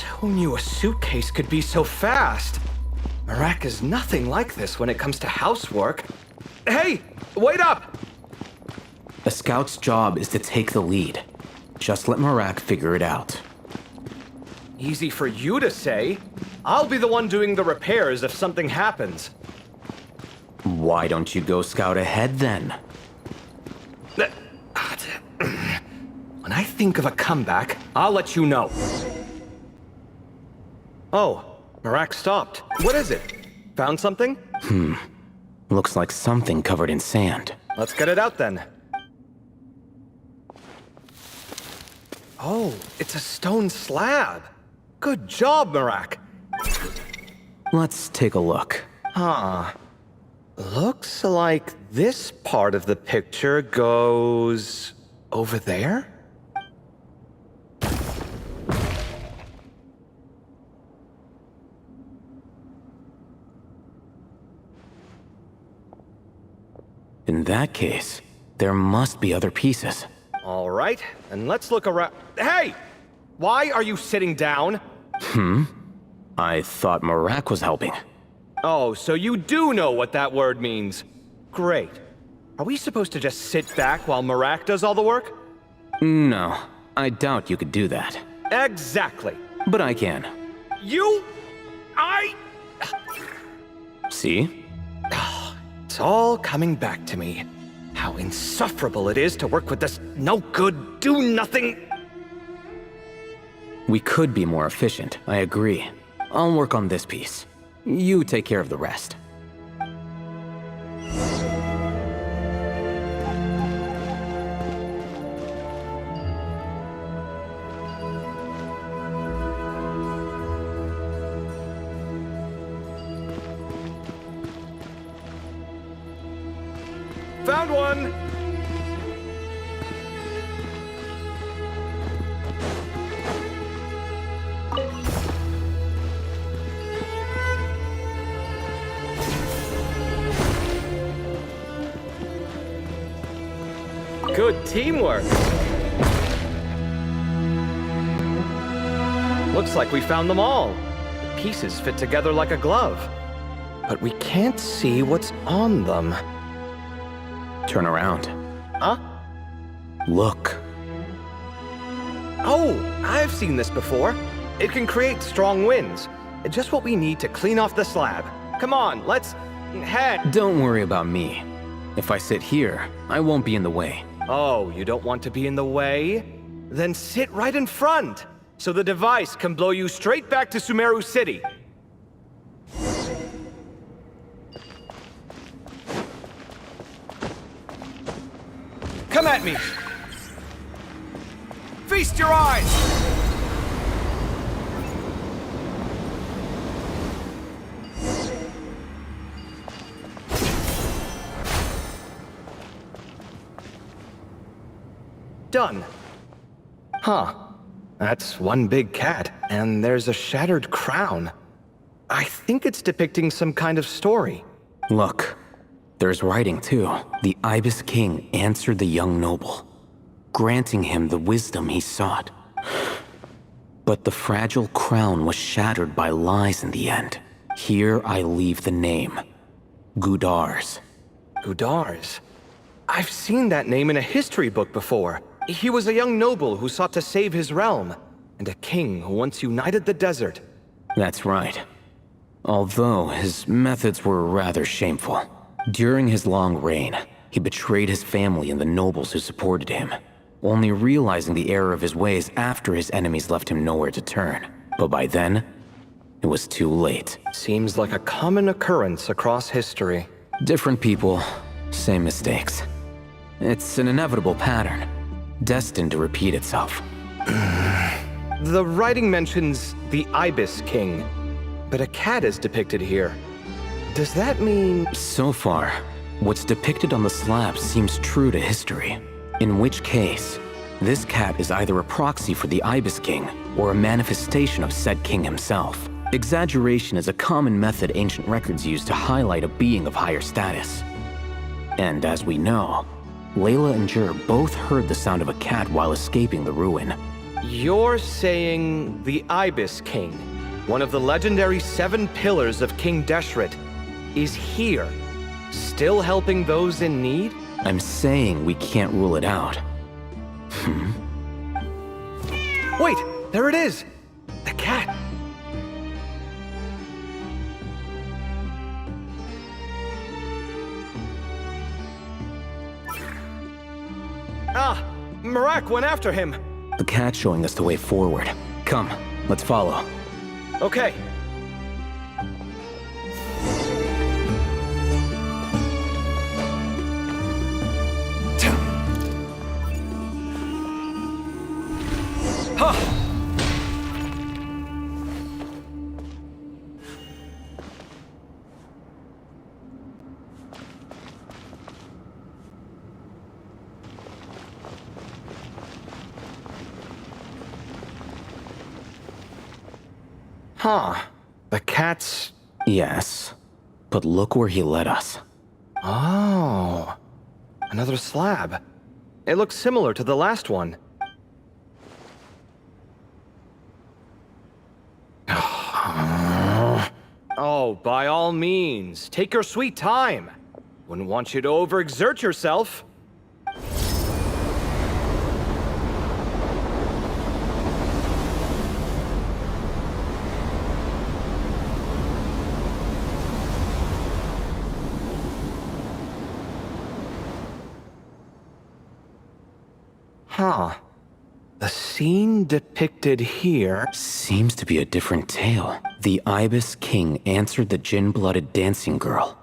Who knew a suitcase could be so fast? Marak is nothing like this when it comes to housework. Hey, wait up! A scout's job is to take the lead. Just let Marak figure it out. Easy for you to say. I'll be the one doing the repairs if something happens. Why don't you go scout ahead then? When I think of a comeback, I'll let you know. Oh, Marak stopped. What is it? Found something? Looks like something covered in sand. Let's get it out then. Oh, it's a stone slab. Good job, Marak. Let's take a look. Huh. Looks like this part of the picture goes over there? In that case, there must be other pieces. All right, and let's look around. Hey! Why are you sitting down? I thought Marak was helping. Oh, so you do know what that word means. Great. Are we supposed to just sit back while Marak does all the work? No, I doubt you could do that. Exactly. But I can. See? It's all coming back to me. How insufferable it is to work with this no-good, do-nothing... We could be more efficient, I agree. I'll work on this piece. You take care of the rest. Found one! Good teamwork. Looks like we found them all. The pieces fit together like a glove. But we can't see what's on them. Turn around. Huh? Look. Oh, I've seen this before. It can create strong winds. Just what we need to clean off the slab. Come on, let's head. Don't worry about me. If I sit here, I won't be in the way. Oh, you don't want to be in the way? Then sit right in front, so the device can blow you straight back to Sumeru City. Come at me! Feast your eyes! Done. Huh. That's one big cat, and there's a shattered crown. I think it's depicting some kind of story. Look. There's writing too. The Ibis King answered the young noble, granting him the wisdom he sought. But the fragile crown was shattered by lies in the end. Here I leave the name. Gudars. Gudars? I've seen that name in a history book before. He was a young noble who sought to save his realm, and a king who once united the desert. That's right. Although his methods were rather shameful. During his long reign, he betrayed his family and the nobles who supported him, only realizing the error of his ways after his enemies left him nowhere to turn. But by then, it was too late. Seems like a common occurrence across history. Different people, same mistakes. It's an inevitable pattern, destined to repeat itself. The writing mentions the Ibis King, but a cat is depicted here. Does that mean... So far, what's depicted on the slab seems true to history. In which case, this cat is either a proxy for the Ibis King or a manifestation of said king himself. Exaggeration is a common method ancient records use to highlight a being of higher status. And as we know, Layla and Jur both heard the sound of a cat while escaping the ruin. You're saying the Ibis King, one of the legendary 7 pillars of King Deshret, is here, still helping those in need? I'm saying we can't rule it out. Wait, there it is! The cat! Ah! Marak went after him! The cat's showing us the way forward. Come, let's follow. Okay. Huh. The cat's... Yes, but look where he led us. Oh. Another slab. It looks similar to the last one. Oh, by all means, take your sweet time. Wouldn't want you to overexert yourself. Huh. The scene depicted here... Seems to be a different tale. The Ibis King answered the Jinn-blooded dancing girl,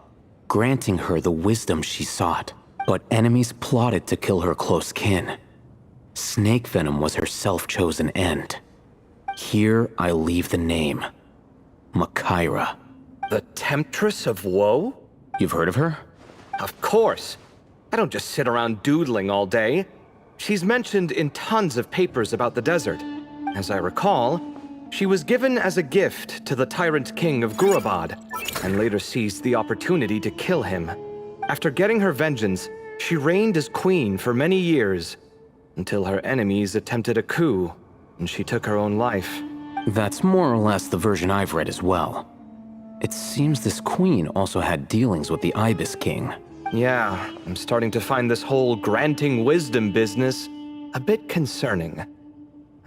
granting her the wisdom she sought. But enemies plotted to kill her close kin. Snake venom was her self-chosen end. Here I leave the name. Makaira. The Temptress of Woe? You've heard of her? Of course. I don't just sit around doodling all day. She's mentioned in tons of papers about the desert. As I recall, she was given as a gift to the tyrant king of Gurabad, and later seized the opportunity to kill him. After getting her vengeance, she reigned as queen for many years, until her enemies attempted a coup, and she took her own life. That's more or less the version I've read as well. It seems this queen also had dealings with the Ibis King. Yeah, I'm starting to find this whole granting wisdom business a bit concerning.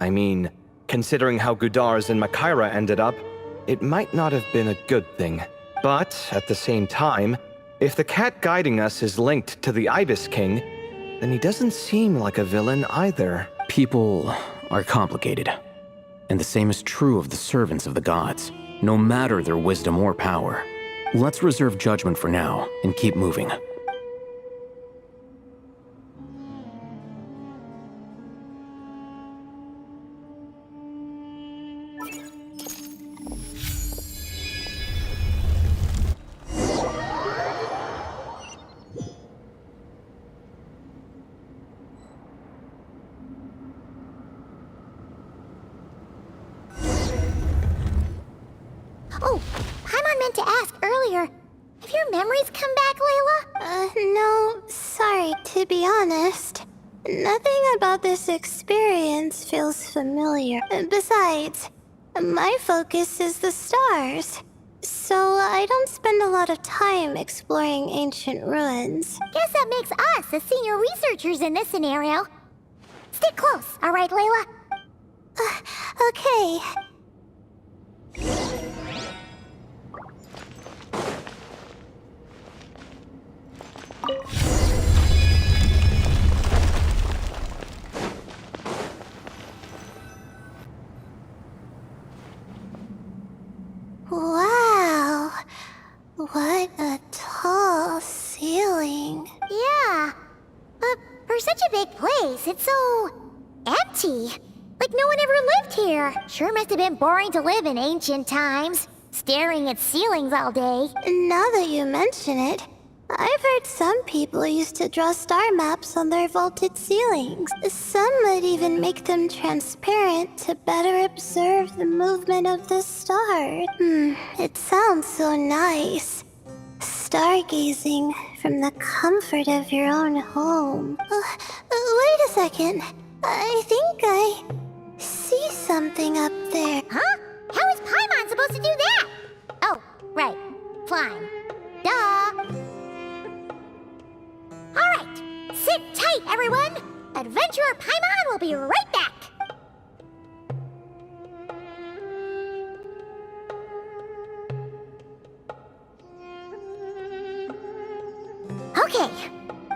I mean, considering how Gudars and Makaira ended up, it might not have been a good thing. But, at the same time, if the cat guiding us is linked to the Ibis King, then he doesn't seem like a villain either. People are complicated. And the same is true of the servants of the gods, no matter their wisdom or power. Let's reserve judgment for now, and keep moving. Oh, Paimon meant to ask earlier. Have your memories come back, Layla? No, sorry. To be honest, nothing about this experience feels familiar. Besides, my focus is the stars. So I don't spend a lot of time exploring ancient ruins. Guess that makes us the senior researchers in this scenario. Stick close, all right, Layla? Okay. Wow, what a tall ceiling. Yeah, but for such a big place, it's so empty. Like no one ever lived here. Sure must have been boring to live in ancient times, staring at ceilings all day. Now that you mention it, I've heard some people used to draw star maps on their vaulted ceilings. Some might even make them transparent to better observe the movement of the stars. It sounds so nice. Stargazing from the comfort of your own home. Wait a second. I think I see something up there. Huh? How is Paimon supposed to do that? Oh, right. Flying. Duh. Alright. Sit tight, everyone. Adventurer Paimon will be right back. Okay.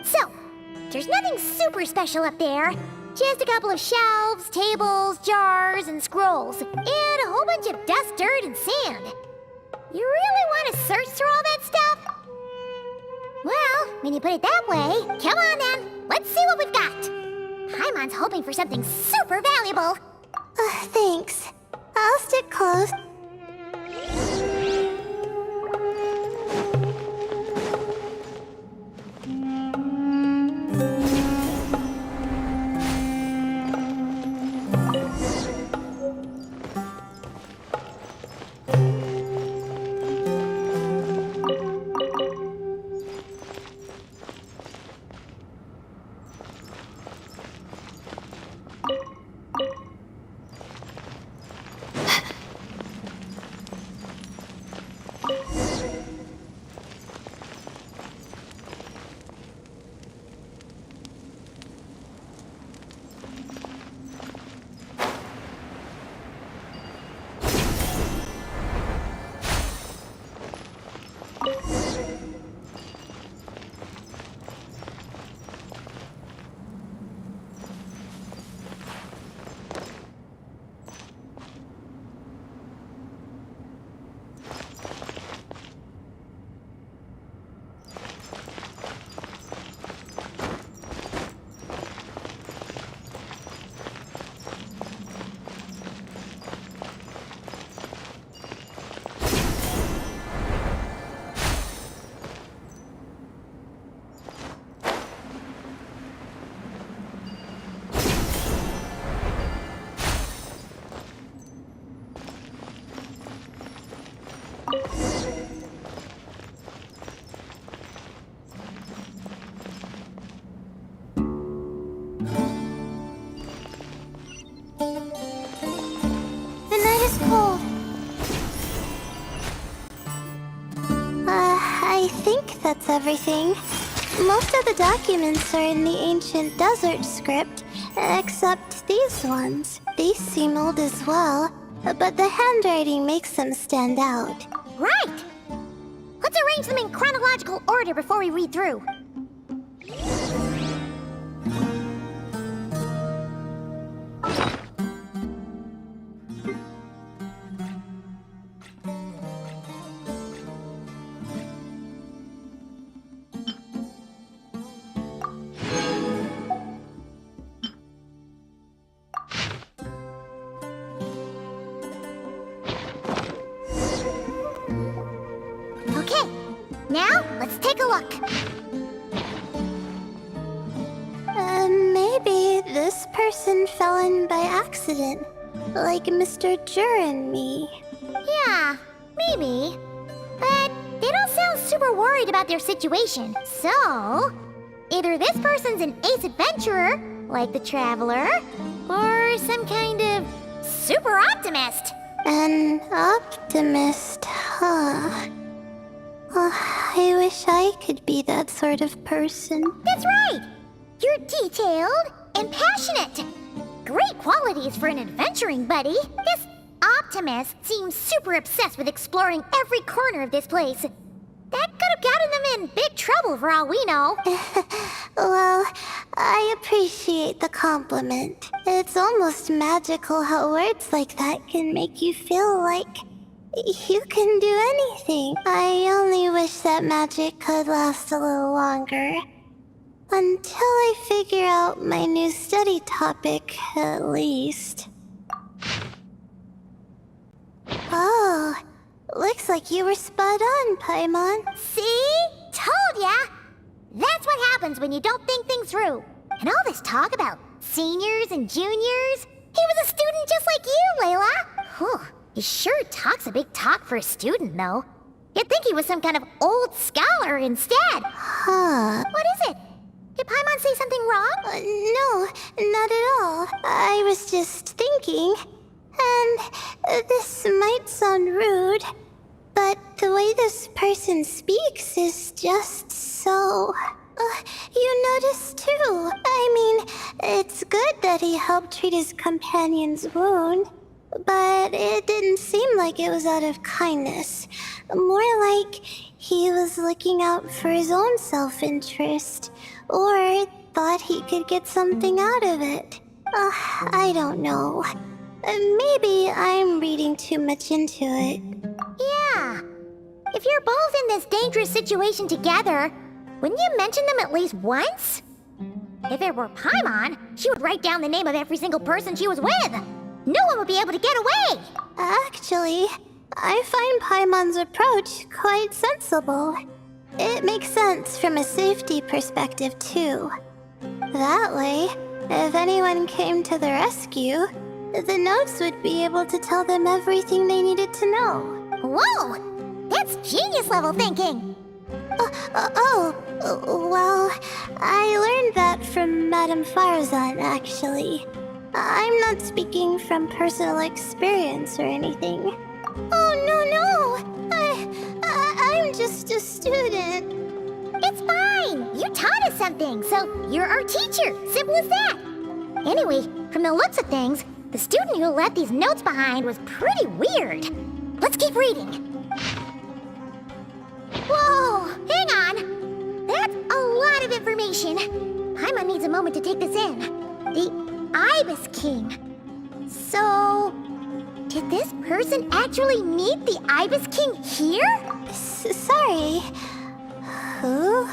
So, there's nothing super special up there. Just a couple of shelves, tables, jars, and scrolls. And a whole bunch of dust, dirt, and sand. You really want to search through all that stuff? Well, when you put it that way, come on then. Let's see what we've got. Paimon's hoping for something super valuable. Thanks. I'll stick close. I think that's everything. Most of the documents are in the ancient desert script, except these ones. These seem old as well, but the handwriting makes them stand out. Right! Let's arrange them in chronological order before we read through. Okay, now let's take a look. Maybe this person fell in by accident, like Mr. Jur and me. Yeah, maybe. But they don't sound super worried about their situation. So, either this person's an ace adventurer, like the Traveler, or some kind of super optimist. An optimist, huh? I wish I could be that sort of person. That's right! You're detailed and passionate. Great qualities for an adventuring buddy. This optimist seems super obsessed with exploring every corner of this place. That could have gotten them in big trouble for all we know. Well, I appreciate the compliment. It's almost magical how words like that can make you feel like you can do anything. I only wish that magic could last a little longer. Until I figure out my new study topic, at least. Oh, looks like you were spot on, Paimon. See? Told ya! That's what happens when you don't think things through. And all this talk about seniors and juniors? He was a student just like you, Layla! Whew, he sure talks a big talk for a student, though. You'd think he was some kind of old scholar instead. Huh. What is it? Did Paimon say something wrong? No, not at all. I was just thinking, and this might sound rude, but the way this person speaks is just so... you noticed too. I mean, it's good that he helped treat his companion's wound, but it didn't seem like it was out of kindness. More like he was looking out for his own self-interest, or thought he could get something out of it. I don't know. Maybe I'm reading too much into it. Yeah. If you're both in this dangerous situation together, wouldn't you mention them at least once? If it were Paimon, she would write down the name of every single person she was with. No one would be able to get away. Actually, I find Paimon's approach quite sensible. It makes sense from a safety perspective, too. That way, if anyone came to the rescue, the notes would be able to tell them everything they needed to know. Whoa! That's genius-level thinking. Well, I learned that from Madame Farazan, actually. I'm not speaking from personal experience or anything. Oh, no! I'm just a student. It's fine. You taught us something, so you're our teacher. Simple as that. Anyway, from the looks of things, the student who left these notes behind was pretty weird. Let's keep reading. Whoa, hang on. That's a lot of information. Paimon needs a moment to take this in. The Ibis King. So, did this person actually meet the Ibis King here? Sorry. Who?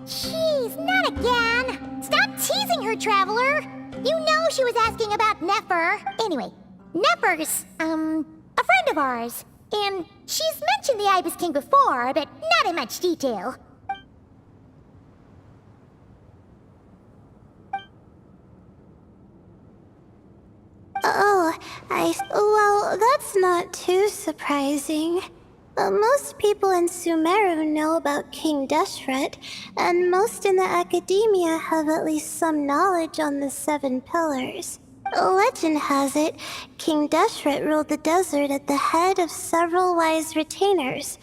Jeez, not again. Stop teasing her, Traveler. You know she was asking about Nefer. Anyway, Nefer's, a friend of ours. And she's mentioned the Ibis King before, but not in much detail. Oh, well, that's not too surprising. Most people in Sumeru know about King Deshret, and most in the academia have at least some knowledge on the Seven Pillars. Legend has it, King Deshret ruled the desert at the head of several wise retainers,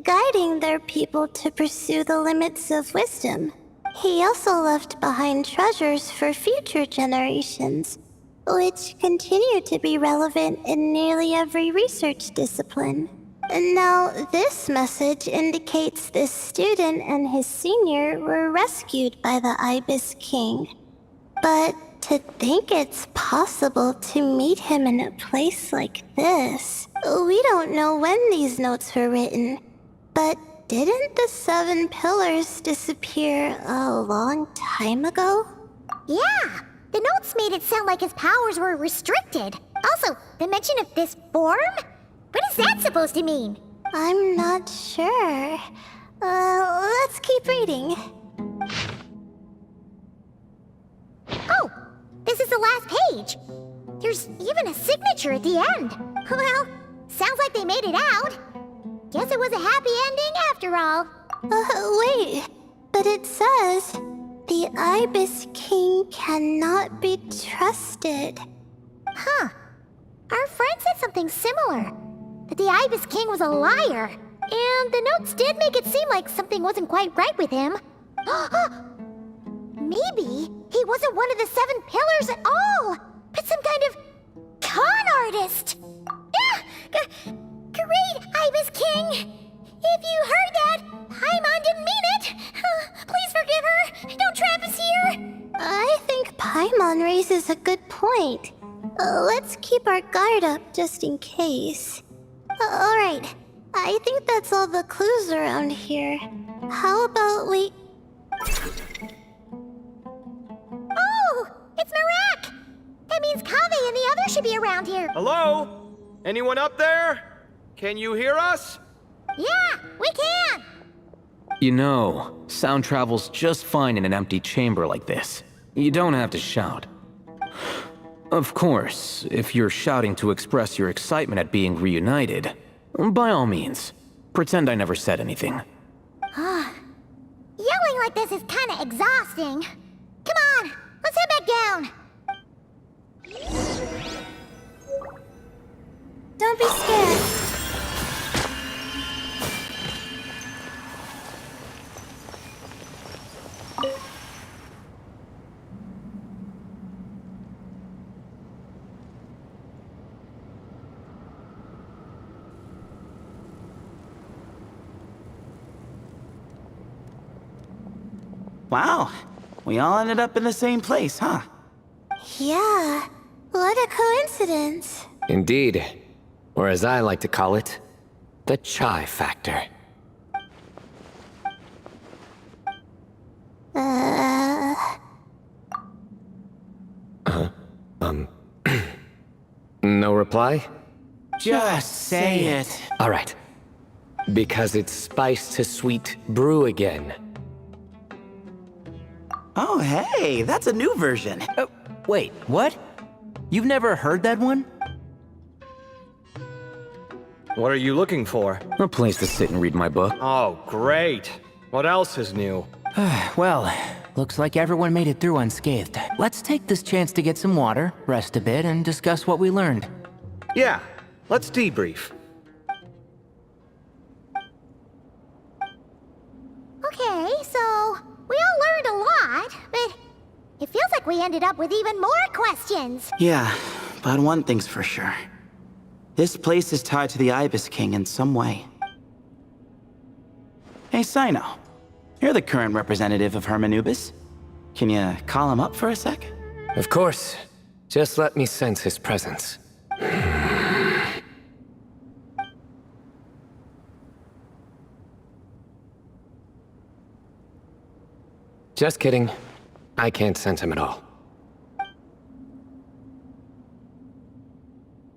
guiding their people to pursue the limits of wisdom. He also left behind treasures for future generations, which continue to be relevant in nearly every research discipline. Now, this message indicates this student and his senior were rescued by the Ibis King. But to think it's possible to meet him in a place like this, we don't know when these notes were written. But didn't the Seven Pillars disappear a long time ago? Yeah, the notes made it sound like his powers were restricted. Also, the mention of this form? What is that supposed to mean? I'm not sure. Let's keep reading. Oh, this is the last page. There's even a signature at the end. Well, sounds like they made it out. Guess it was a happy ending after all. Wait, but it says, the Ibis King cannot be trusted. Huh. Our friend said something similar. That the Ibis King was a liar. And the notes did make it seem like something wasn't quite right with him. Maybe he wasn't one of the Seven Pillars at all, but some kind of con artist. Great, Ibis King! If you heard that, Paimon didn't mean it. Please forgive her. Don't trap us here. I think Paimon raises a good point. Let's keep our guard up just in case. Alright, I think that's all the clues around here. How about we... Oh, it's Marak! That means Kaveh and the others should be around here. Hello? Anyone up there? Can you hear us? Yeah, we can! You know, sound travels just fine in an empty chamber like this. You don't have to shout. Of course, if you're shouting to express your excitement at being reunited, by all means, pretend I never said anything. Yelling like this is kinda exhausting. be scared. Wow, we all ended up in the same place, huh? Yeah, what a coincidence. Indeed. Or as I like to call it, the chai factor. No reply? Just say it. All right. Because it's spice to sweet brew again. Oh, hey, that's a new version. Wait, what? You've never heard that one? What are you looking for? A place to sit and read my book. Oh, great. What else is new? Well, looks like everyone made it through unscathed. Let's take this chance to get some water, rest a bit, and discuss what we learned. Yeah, let's debrief. Okay, so we all learned a lot, but it feels like we ended up with even more questions. Yeah, but one thing's for sure. This place is tied to the Ibis King in some way. Hey, Sino. You're the current representative of Hermanubis. Can you call him up for a sec? Of course. Just let me sense his presence. Just kidding. I can't sense him at all.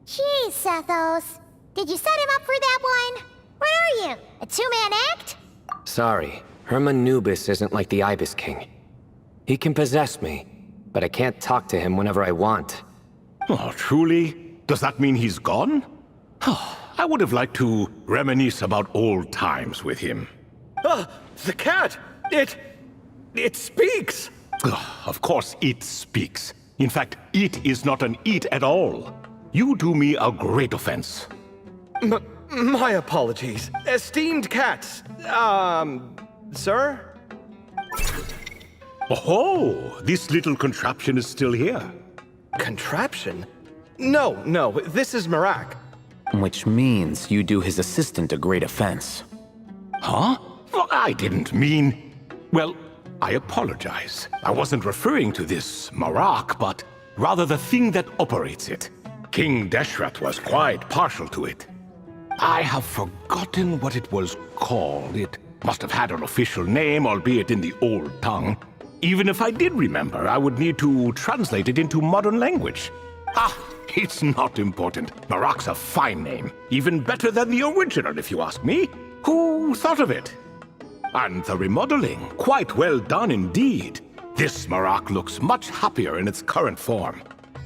Jeez, Sethos. Did you set him up for that one? What are you, a two-man act? Sorry, Hermanubis isn't like the Ibis King. He can possess me, but I can't talk to him whenever I want. Oh, truly? Does that mean he's gone? I would have liked to reminisce about old times with him. The cat! It speaks! Of course it speaks. In fact, it is not an it at all. You do me a great offense. My apologies. Esteemed cats. Sir? Oh, this little contraption is still here. Contraption? No, this is Marak. Which means you do his assistant a great offense. Huh? Well, I didn't mean... Well, I apologize. I wasn't referring to this Marak, but rather the thing that operates it. King Deshret was quite partial to it. I have forgotten what it was called. It must have had an official name, albeit in the old tongue. Even if I did remember, I would need to translate it into modern language. It's not important. Marak's a fine name. Even better than the original, if you ask me. Who thought of it? And the remodeling, quite well done indeed. This Marak looks much happier in its current form.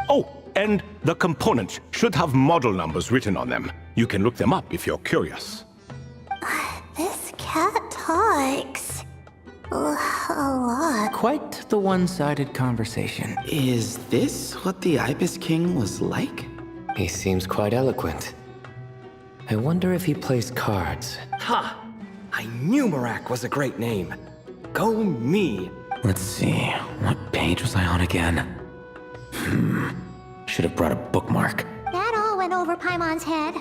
Oh, and the components should have model numbers written on them. You can look them up if you're curious. This cat talks. A lot. Quite the one-sided conversation. Is this what the Ibis King was like? He seems quite eloquent. I wonder if he plays cards. Ha! I knew Marak was a great name. Go me. Let's see, what page was I on again? Should have brought a bookmark. That all went over Paimon's head.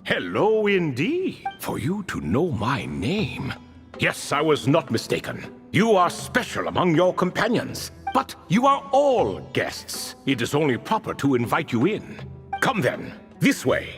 Hello indeed, for you to know my name. Yes, I was not mistaken. You are special among your companions, but you are all guests. It is only proper to invite you in. Come then, this way.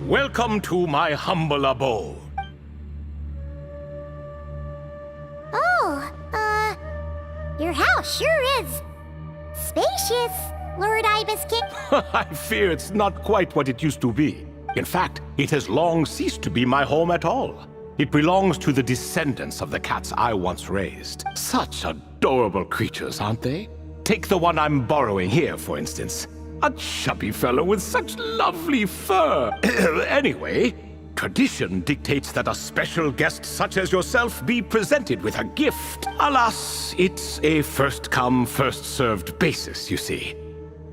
Welcome to my humble abode. Oh, your house sure is spacious, Lord Ibis King. I fear it's not quite what it used to be. In fact, it has long ceased to be my home at all. It belongs to the descendants of the cats I once raised. Such adorable creatures, aren't they? Take the one I'm borrowing here, for instance. A chubby fellow with such lovely fur. Anyway, tradition dictates that a special guest such as yourself be presented with a gift. Alas, it's a first-come, first-served basis, you see.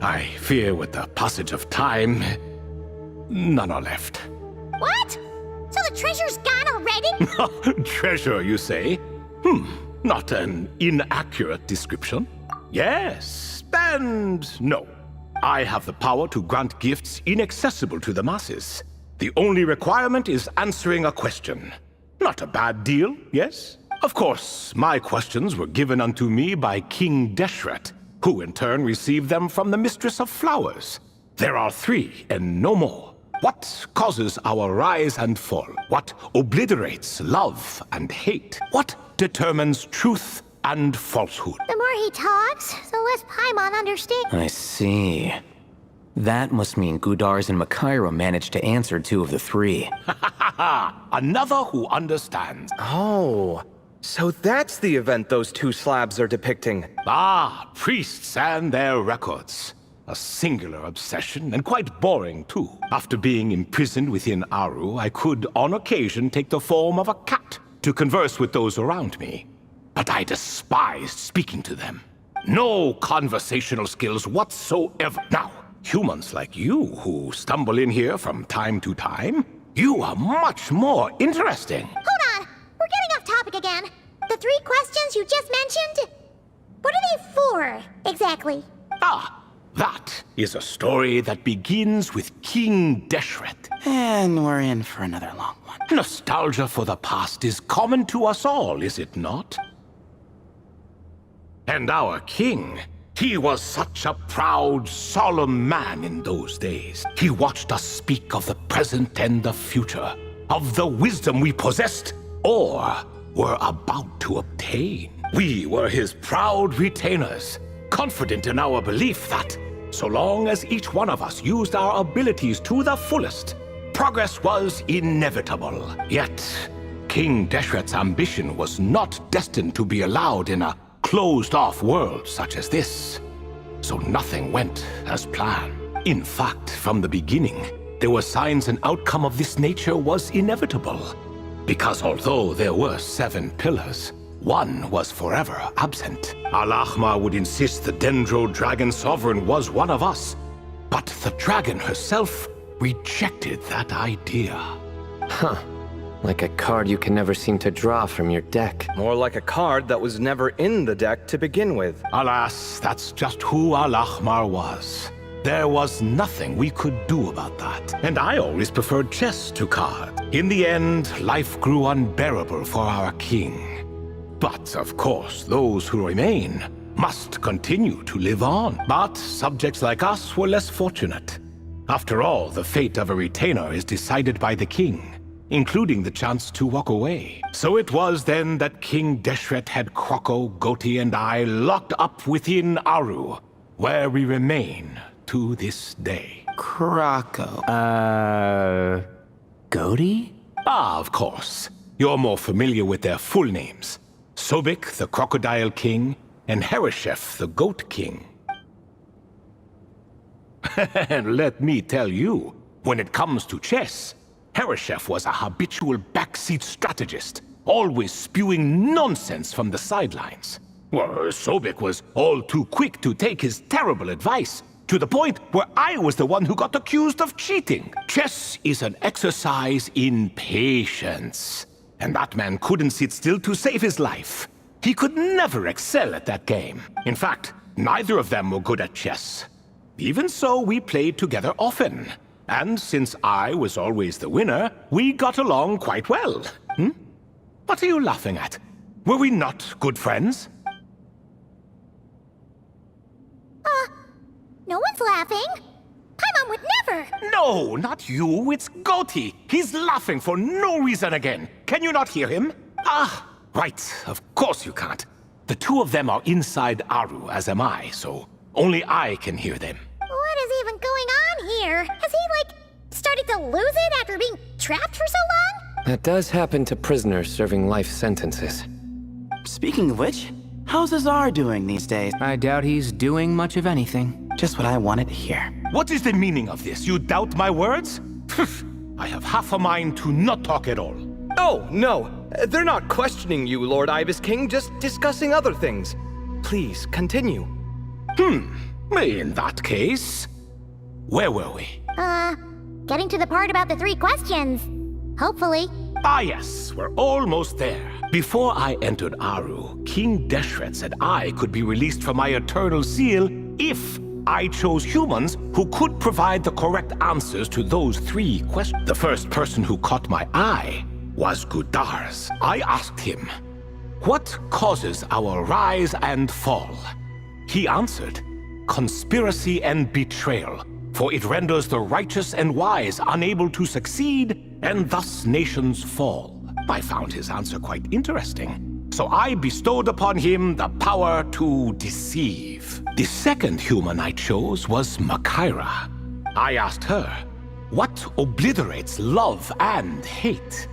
I fear with the passage of time, none are left. What? So the treasure's gone already? Treasure, you say? Not an inaccurate description. Yes, and no. I have the power to grant gifts inaccessible to the masses. The only requirement is answering a question. Not a bad deal, yes? Of course, my questions were given unto me by King Deshret, who in turn received them from the Mistress of Flowers. There are 3, and no more. What causes our rise and fall? What obliterates love and hate? What determines truth and falsehood? The more he talks, the less Paimon understands. I see. That must mean Gudars and Makaira managed to answer 2 of the 3. Another who understands. Oh, so that's the event those 2 slabs are depicting. Ah, priests and their records. A singular obsession, and quite boring too. After being imprisoned within Aru, I could, on occasion, take the form of a cat to converse with those around me. But I despised speaking to them. No conversational skills whatsoever. Now, humans like you who stumble in here from time to time, you are much more interesting. Hold on! We're getting off topic again. The 3 questions you just mentioned? What are they for, exactly? Ah, that is a story that begins with King Deshret. And we're in for another long one. Nostalgia for the past is common to us all, is it not? And our king, he was such a proud, solemn man in those days. He watched us speak of the present and the future, of the wisdom we possessed or were about to obtain. We were his proud retainers, confident in our belief that, so long as each one of us used our abilities to the fullest, progress was inevitable. Yet, King Deshret's ambition was not destined to be allowed in a closed-off world such as this. So nothing went as planned. In fact, from the beginning, there were signs an outcome of this nature was inevitable. Because although there were 7 pillars, one was forever absent. Al-Ahmar would insist the Dendro Dragon Sovereign was one of us, but the dragon herself rejected that idea. Huh. Like a card you can never seem to draw from your deck. More like a card that was never in the deck to begin with. Alas, that's just who Al-Ahmar was. There was nothing we could do about that. And I always preferred chess to cards. In the end, life grew unbearable for our king. But, of course, those who remain must continue to live on. But subjects like us were less fortunate. After all, the fate of a retainer is decided by the king, including the chance to walk away. So it was then that King Deshret had Kroko, Goti, and I locked up within Aru, where we remain to this day. Krako. Goti? Ah, of course. You're more familiar with their full names. Sobek, the Crocodile King, and Hereshef, the Goat King. And let me tell you, when it comes to chess, Hereshef was a habitual backseat strategist, always spewing nonsense from the sidelines. Well, Sobek was all too quick to take his terrible advice, to the point where I was the one who got accused of cheating. Chess is an exercise in patience. And that man couldn't sit still to save his life. He could never excel at that game. In fact, neither of them were good at chess. Even so, we played together often. And since I was always the winner, we got along quite well. What are you laughing at? Were we not good friends? No one's laughing. Paimon would never here? No, not you. It's Goatee. He's laughing for no reason again. Can you not hear him? Ah, right. Of course you can't. The two of them are inside Aru, as am I, so only I can hear them. What is even going on here? Has he, started to lose it after being trapped for so long? That does happen to prisoners serving life sentences. Speaking of which, how's Azar doing these days? I doubt he's doing much of anything. Just what I wanted to hear. What is the meaning of this? You doubt my words? I have half a mind to not talk at all. Oh, no. They're not questioning you, Lord Ibis King, just discussing other things. Please, continue. In that case, where were we? Getting to the part about the 3 questions. Hopefully. Ah yes, we're almost there. Before I entered Aru, King Deshret said I could be released from my eternal seal if I chose humans who could provide the correct answers to those 3 questions. The first person who caught my eye was Gudars. I asked him, what causes our rise and fall? He answered, conspiracy and betrayal, for it renders the righteous and wise unable to succeed, and thus nations fall. I found his answer quite interesting, so I bestowed upon him the power to deceive. The second human I chose was Makaira. I asked her, what obliterates love and hate?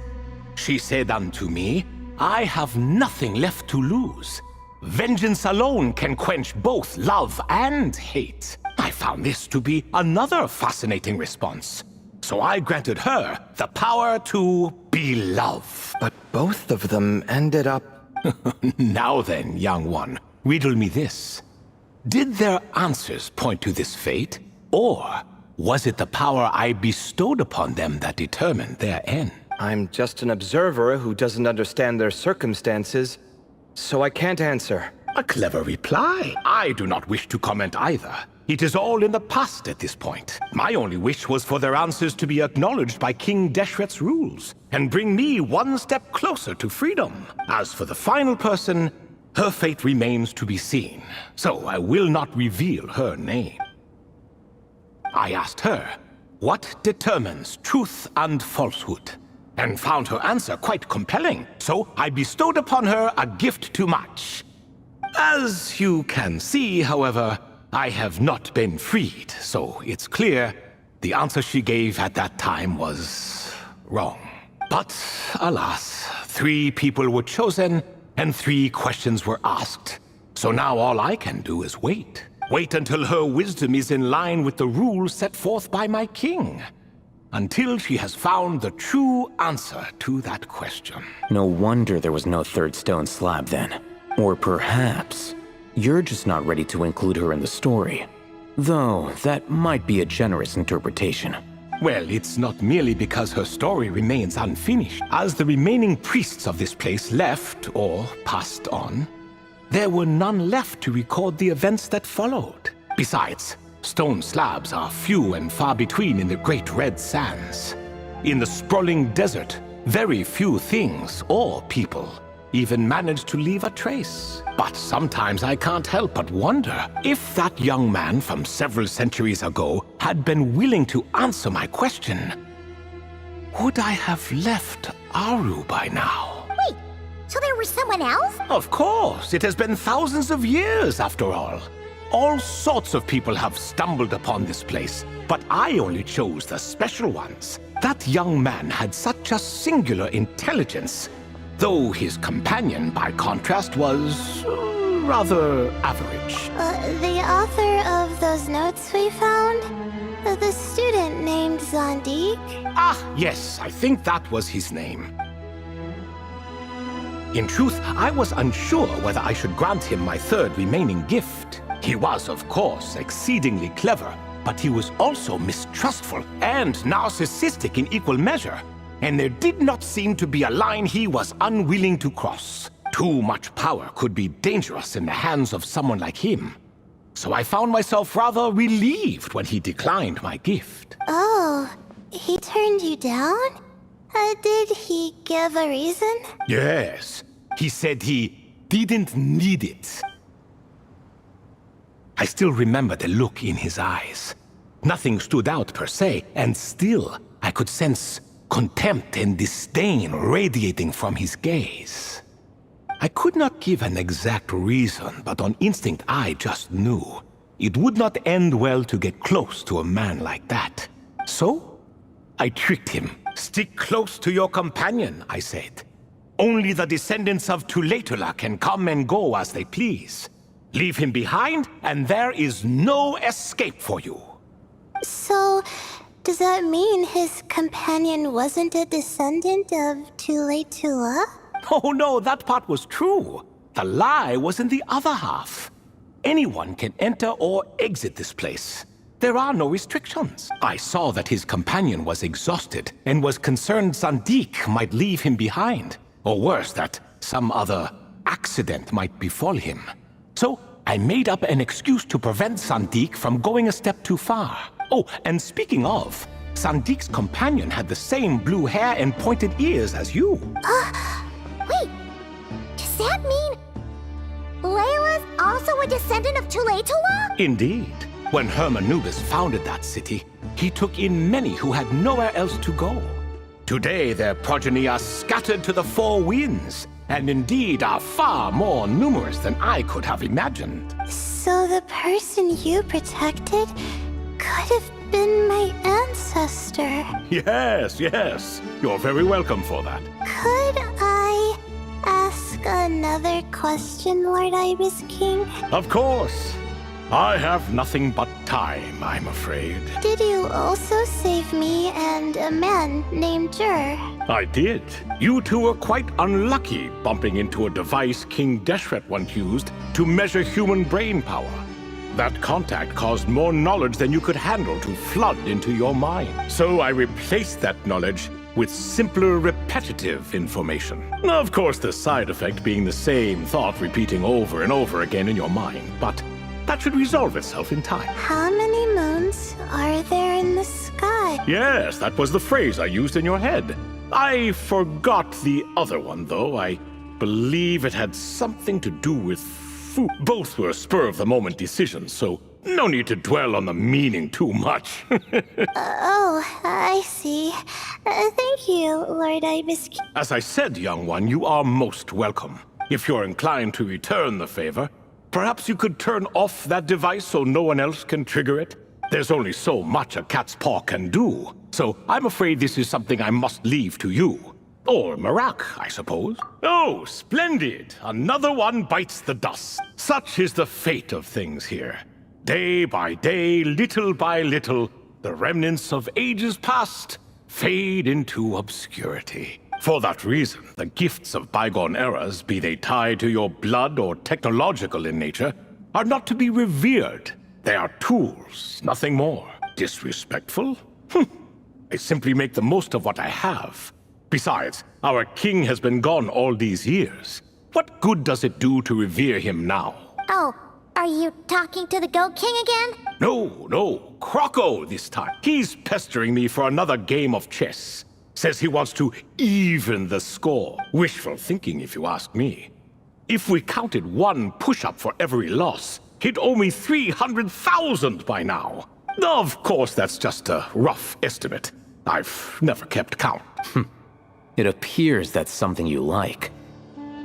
She said unto me, I have nothing left to lose. Vengeance alone can quench both love and hate. I found this to be another fascinating response. So I granted her the power to be love. But both of them ended up... Now then, young one, riddle me this. Did their answers point to this fate? Or was it the power I bestowed upon them that determined their end? I'm just an observer who doesn't understand their circumstances, so I can't answer. A clever reply. I do not wish to comment either. It is all in the past at this point. My only wish was for their answers to be acknowledged by King Deshret's rules, and bring me one step closer to freedom. As for the final person, her fate remains to be seen, so I will not reveal her name. I asked her, what determines truth and falsehood? And found her answer quite compelling, so I bestowed upon her a gift to match. As you can see, however, I have not been freed, so it's clear the answer she gave at that time was wrong. But alas, 3 people were chosen and 3 questions were asked. So now all I can do is wait. Wait until her wisdom is in line with the rules set forth by my king. Until she has found the true answer to that question. No wonder there was no 3rd stone slab then. Or perhaps you're just not ready to include her in the story. Though, that might be a generous interpretation. Well, it's not merely because her story remains unfinished. As the remaining priests of this place left or passed on, there were none left to record the events that followed. Besides, stone slabs are few and far between in the Great Red Sands. In the sprawling desert, very few things or people even manage to leave a trace. But sometimes I can't help but wonder if that young man from several centuries ago had been willing to answer my question, would I have left Aru by now? Wait, so there was someone else? Of course, it has been thousands of years after all. All sorts of people have stumbled upon this place, but I only chose the special ones. That young man had such a singular intelligence, though his companion, by contrast, was rather average. The author of those notes we found? The student named Zandik? Ah, yes, I think that was his name. In truth, I was unsure whether I should grant him my 3rd remaining gift. He was, of course, exceedingly clever, but he was also mistrustful and narcissistic in equal measure. And there did not seem to be a line he was unwilling to cross. Too much power could be dangerous in the hands of someone like him. So I found myself rather relieved when he declined my gift. Oh, he turned you down? Did he give a reason? Yes, he said he didn't need it. I still remember the look in his eyes. Nothing stood out per se, and still I could sense contempt and disdain radiating from his gaze. I could not give an exact reason, but on instinct I just knew. It would not end well to get close to a man like that. So, I tricked him. Stick close to your companion, I said. Only the descendants of Tuletula can come and go as they please. Leave him behind, and there is no escape for you. So, does that mean his companion wasn't a descendant of Tuletula? Oh no, that part was true. The lie was in the other half. Anyone can enter or exit this place. There are no restrictions. I saw that his companion was exhausted and was concerned Zandik might leave him behind. Or worse, that some other accident might befall him. So I made up an excuse to prevent Zandik from going a step too far. Oh, and speaking of, Zandik's companion had the same blue hair and pointed ears as you. Wait, does that mean Layla's also a descendant of Tuletula? Indeed. When Hermanubis founded that city, he took in many who had nowhere else to go. Today, their progeny are scattered to the four winds, and indeed are far more numerous than I could have imagined. So the person you protected could have been my ancestor. Yes, yes. You're very welcome for that. Could I ask another question, Lord Ibis King? Of course. I have nothing but time, I'm afraid. Did you also save me and a man named Jur? I did. You two were quite unlucky bumping into a device King Deshret once used to measure human brain power. That contact caused more knowledge than you could handle to flood into your mind. So I replaced that knowledge with simpler, repetitive information. Of course, the side effect being the same thought repeating over and over again in your mind, but that should resolve itself in time. How many moons are there in the sky? Yes, that was the phrase I used in your head. I forgot the other one, though. I believe it had something to do with food. Both were spur-of-the-moment decisions, so no need to dwell on the meaning too much. Oh, I see. Thank you, Lord Ibis King. As I said, young one, you are most welcome. If you're inclined to return the favor, perhaps you could turn off that device so no one else can trigger it? There's only so much a cat's paw can do, so I'm afraid this is something I must leave to you. Or Marak, I suppose. Oh, splendid! Another one bites the dust. Such is the fate of things here. Day by day, little by little, the remnants of ages past fade into obscurity. For that reason, the gifts of bygone eras, be they tied to your blood or technological in nature, are not to be revered. They are tools, nothing more. Disrespectful? I simply make the most of what I have. Besides, our king has been gone all these years. What good does it do to revere him now? Oh, are you talking to the Goat King again? No, Croco this time. He's pestering me for another game of chess. Says he wants to even the score. Wishful thinking, if you ask me. If we counted one push-up for every loss, he'd owe me 300,000 by now. Of course, that's just a rough estimate. I've never kept count. It appears that's something you like.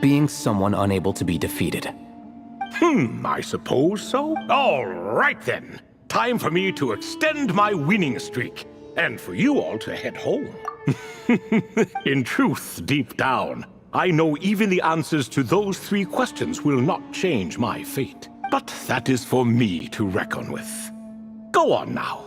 Being someone unable to be defeated. I suppose so. All right then. Time for me to extend my winning streak. And for you all to head home. In truth, deep down, I know even the answers to those 3 questions will not change my fate. But that is for me to reckon with. Go on now.